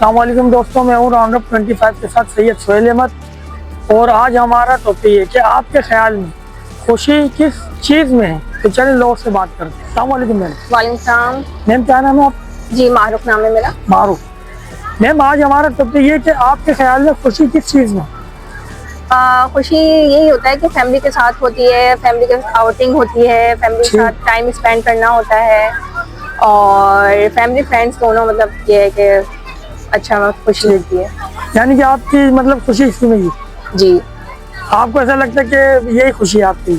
अस्सलाम वालेकुम दोस्तों, मैं हूँ राउंड अप 25 के साथ सैयद सोहेल अहमद। और आज हमारा टॉपिक है कि आपके ख्याल में खुशी किस चीज़ में है। तो चलिए लोगों से बात करते हैं। अस्सलाम वालेकुम मैम। वालेकुम सलाम। मैम क्या नाम है आप? जी मारूफ नाम है मेरा। मारूफ। मैम आज हमारा टॉपिक ये कि आपके ख्याल में खुशी किस चीज़ में? खुशी यही होता है कि फैमिली के साथ होती है, फैमिली के साथ आउटिंग होती है, फैमिली के साथ टाइम स्पेंड करना होता है और फैमिली फ्रेंड्स दोनों, मतलब ये है कि अच्छा खुशी मिलती है। यानी कि आपकी मतलब खुशी इसी में ही? जी। आपको ऐसा लगता है कि यही खुशी है आपकी?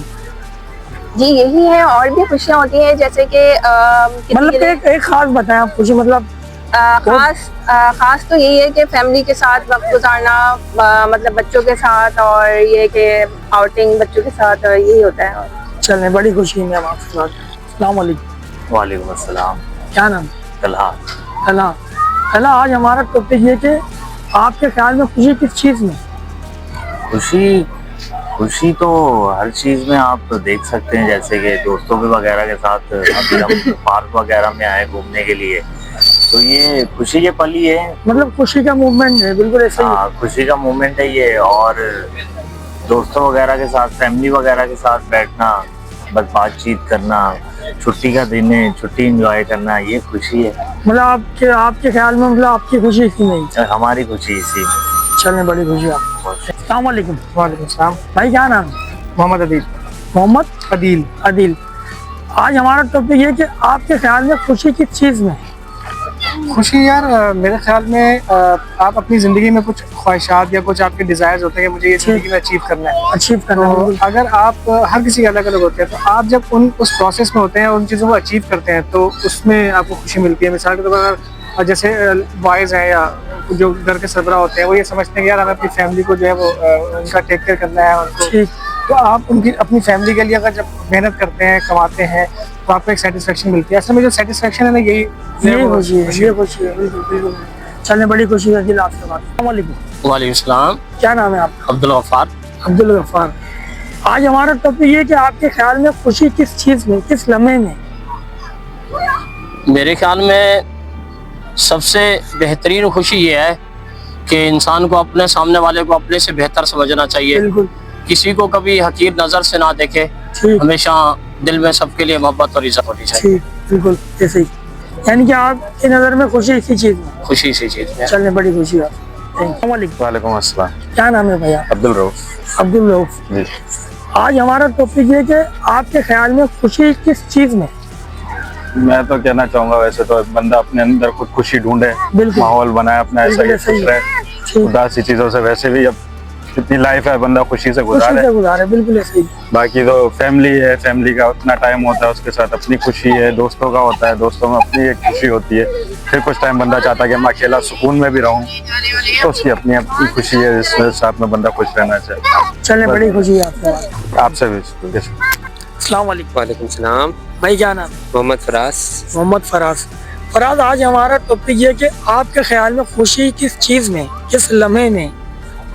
जी यही है, और भी खुशियाँ होती हैं जैसे कि मतलब एक खास बताएं आप खुशी, मतलब खास तो यही है कि फैमिली के साथ वक्त गुजारना, मतलब बच्चों के साथ, और ये कि आउटिंग बच्चों के साथ, यही होता है। चलने बड़ी खुशी है मैम आपके साथ। अस्सलाम वालेकुम। वालेकुम अस्सलाम। क्या नाम? तलहा। तलहा, आज हमारा टॉपिक ये कि आपके ख्याल में खुशी किस चीज़ में? खुशी तो हर चीज में आप देख सकते हैं, जैसे कि दोस्तों के वगैरह के साथ अभी हम पार्क वगैरह में आए घूमने के लिए, तो ये खुशी के पल ही है। मतलब खुशी का मूवमेंट है, बिल्कुल ऐसा ही। हाँ, खुशी का मोमेंट है ये। और दोस्तों वगैरह के साथ, फैमिली वगैरह के साथ बैठना, बस बातचीत करना, छुट्टी का दिन है, छुट्टी एंजॉय करना, ये खुशी है। मतलब आपके ख्याल में मतलब आपकी खुशी इसी में ही? हमारी खुशी इसी में। चलने बड़ी खुशी आपको। अस्सलाम वालेकुम। वालेकुम सलाम। भाई क्या नाम है? मोहम्मद अदील। मोहम्मद अदील। अदील। आज हमारा टॉपिक ये कि आपके ख्याल में खुशी किस चीज़ में? खुशी यार, मेरे ख्याल में आप अपनी ज़िंदगी में कुछ ख्वाहिशात या कुछ आपके डिज़ायर्स होते हैं कि मुझे ये ज़िंदगी में अचीव करना है। तो अगर आप, हर किसी के अलग अलग होते हैं, तो आप जब उस प्रोसेस में होते हैं, उन चीज़ों को अचीव करते हैं, तो उसमें आपको खुशी मिलती है। मिसाल के तौर पर जैसे बॉयज़ हैं या जो घर के सरबराह होते हैं, वो ये समझते हैं कि यार हमें अपनी फैमिली को जो है वो उनका टेक केयर करना है उनको। तो आप उनकी अपनी फैमिली के लिए अगर जब मेहनत करते हैं, कमाते हैं, तो आपको एक सेटिस्फेक्शन मिलती है। असल में जो सेटिस्फेक्शन है ना, यही खुशी है। बिल्कुल। चलने बड़ी खुशी है आपसे बात। अस्सलाम वालेकुम। वालेकुम सलाम। क्या नाम है आपका? अब्दुल गफ्फार। अब्दुल गफ्फार। आज हमारा टॉपिक ये कि आपके ख्याल में खुशी किस चीज़ में, किस लम्हे में? मेरे ख्याल में सबसे बेहतरीन खुशी ये है कि इंसान को अपने सामने वाले को अपने से बेहतर समझना चाहिए। बिल्कुल। किसी को कभी हकीर नजर से ना देखे, हमेशा दिल में सबके लिए मोहब्बत और इज्जत होनी चाहिए। बिल्कुल ऐसे ही। यानी कि आपकी नज़र में खुशी इसी चीज़ में? खुशी इसी चीज में। चलने बड़ी खुशी है। वालेकुम अस्सलाम। क्या नाम है भैया? अब्दुल रऊफ। अब्दुल रऊफ जी। आज हमारा टॉपिक ये कि आपके ख्याल में खुशी किस चीज़ में? मैं तो कहना चाहूंगा, वैसे तो बंदा अपने अंदर खुद खुशी ढूंढे, माहौल बनाए अपना ऐसा ही खुश रहे। उदासी चीजों से वैसे भी अब इतनी लाइफ है, बंदा खुशी से गुजारे। बिल्कुल ऐसे ही। बाकी तो फैमिली है, फैमिली का उतना टाइम होता है, उसके साथ अपनी खुशी है। दोस्तों का होता है, दोस्तों में अपनी एक खुशी होती है। फिर कुछ टाइम बंदा चाहता है कि मैं अकेला सुकून में भी रहूं, तो उसकी अपनी अपनी खुशी है, जिसके साथ में बंदा खुश रहना चाहिए। चलने बड़ी खुशी है आपसे भी। अस्सलाम वालेकुम। वालेकुम सलाम। भाई क्या नाम? मोहम्मद फराज। मोहम्मद फराज। आज हमारा टॉपिक ये कि आपके ख्याल में खुशी किस चीज़ में, किस लम्हे में?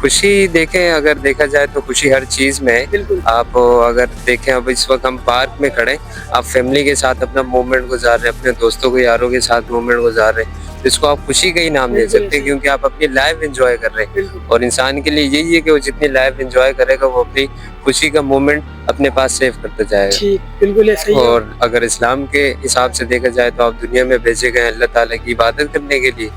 खुशी देखें, अगर देखा जाए तो खुशी हर चीज़ में है। आप अगर देखें, अब इस वक्त हम पार्क में खड़े, आप फैमिली के साथ अपना मोमेंट गुजार रहे हैं, अपने दोस्तों को यारों के साथ मोमेंट गुजार रहे हैं, इसको आप खुशी का ही नाम दे सकते हैं, क्योंकि आप अपनी लाइफ एंजॉय कर रहे हैं। और इंसान के लिए यही है कि वो जितनी लाइफ एंजॉय करेगा, वो अपनी खुशी का मोमेंट अपने पास सेव करता जाएगा। बिल्कुल ऐसे ही। और अगर इस्लाम के हिसाब से देखा जाए तो आप दुनिया में भेजे गए अल्लाह ताला की इबादत करने के लिए,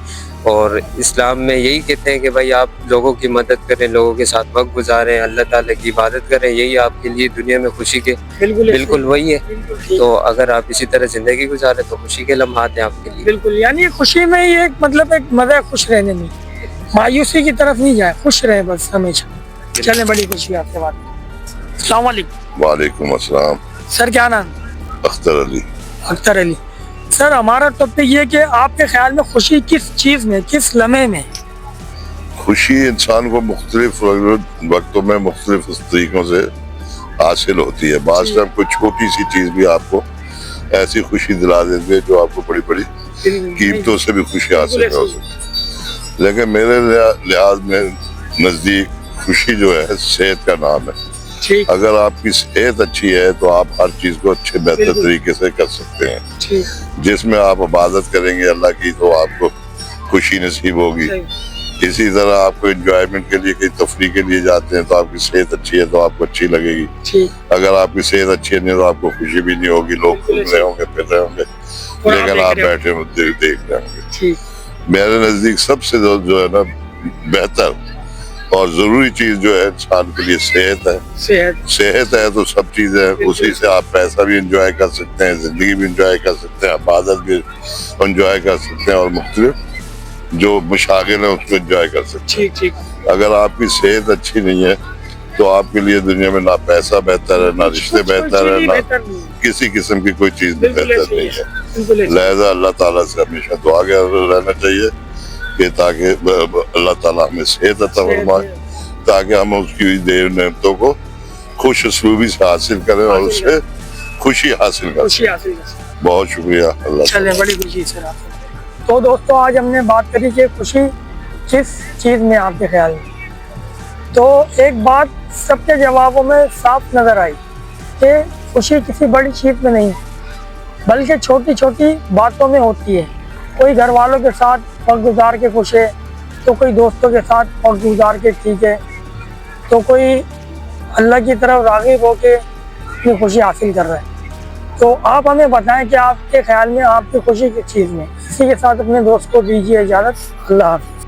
और इस्लाम में यही कहते हैं कि भाई आप लोगों की मदद करें, लोगों के साथ वक्त गुजारें, अल्लाह ताला की इबादत करें, यही आपके लिए दुनिया में खुशी के बिल्कुल वही है। तो अगर आप इसी तरह जिंदगी गुजारें तो खुशी के लम्हात हैं आपके लिए। बिल्कुल, यानी खुशी में ही एक मतलब एक मजा है खुश रहने में, मायूसी की तरफ नहीं जाए, खुश रहे बस हमेशा। चलें बड़ी खुशी आपके बात। अस्सलाम वालेकुम। वालेकुम अस्सलाम। सर क्या नाम? अख्तर अली। अख्तर अली। सर हमारा टॉपिक ये कि आपके ख्याल में खुशी किस चीज़ में, किस लम्हे में? खुशी इंसान को मुख्तलिफ वक्तों में मुख्तलिफ तरीकों से हासिल होती है। बाज़ टाइम कोई छोटी सी चीज़ भी आपको ऐसी खुशी दिला देती है जो आपको बड़ी बड़ी कीमतों से भी खुशी हासिल हो सकती है। लेकिन मेरे लिहाज में नज़दीक खुशी जो है सेहत का नाम है। अगर आपकी सेहत अच्छी है तो आप हर चीज को अच्छे बेहतर तरीके से कर सकते हैं। जिसमें आप इबादत करेंगे अल्लाह की, तो आपको खुशी नसीब होगी। इसी तरह आपको एंजॉयमेंट के लिए कहीं तफरीह के लिए जाते हैं तो आपकी सेहत अच्छी है तो आपको अच्छी लगेगी। अगर आपकी सेहत अच्छी नहीं है तो आपको खुशी भी नहीं होगी। लोग घूम रहे होंगे, फिर रहे होंगे, लेकिन आप बैठे देख रहे होंगे। मेरे नजदीक सबसे जो है ना बेहतर और जरूरी चीज जो है इंसान के लिए सेहत है। सेहत है तो सब चीजें, उसी से आप पैसा भी इंजॉय कर सकते हैं, जिंदगी भी इंजॉय कर सकते हैं, इबादत भी इंजॉय कर सकते हैं और मुख्तलिफ जो मशागिल है उसको एंजॉय कर सकते हैं। अगर आपकी सेहत अच्छी नहीं है तो आपके लिए दुनिया में ना पैसा बेहतर है, ना रिश्ते बेहतर है, ना किसी किस्म की कोई चीज भी बेहतर नहीं है। लिहाजा अल्लाह ताला से हमेशा दुआ के रहना चाहिए कि ताकि अल्लाह ताला हमें सेहत अता फरमाए ताकि हम उसकी देर नेमतों को खुश उसलूबी से हासिल करें और उससे खुशी हासिल करें। बहुत शुक्रिया। अल्लाह बड़ी खुशी सर आपको। तो दोस्तों आज हमने बात करी कि खुशी किस चीज़ में आपके ख्याल में, तो एक बात सबके जवाबों में साफ नज़र आई कि खुशी किसी बड़ी चीज़ में नहीं बल्कि छोटी छोटी बातों में होती है। कोई घर वालों के साथ वक्त गुजार के खुश है, तो कोई दोस्तों के साथ वक्त गुजार के ठीक है, तो कोई अल्लाह की तरफ राग़िब होके अपनी खुशी हासिल कर रहा है। तो आप हमें बताएं कि आपके ख्याल में आपकी खुशी किस चीज़ में। इसी के साथ अपने दोस्त को दीजिए इजाज़त। अल्लाह हाफ़िज़।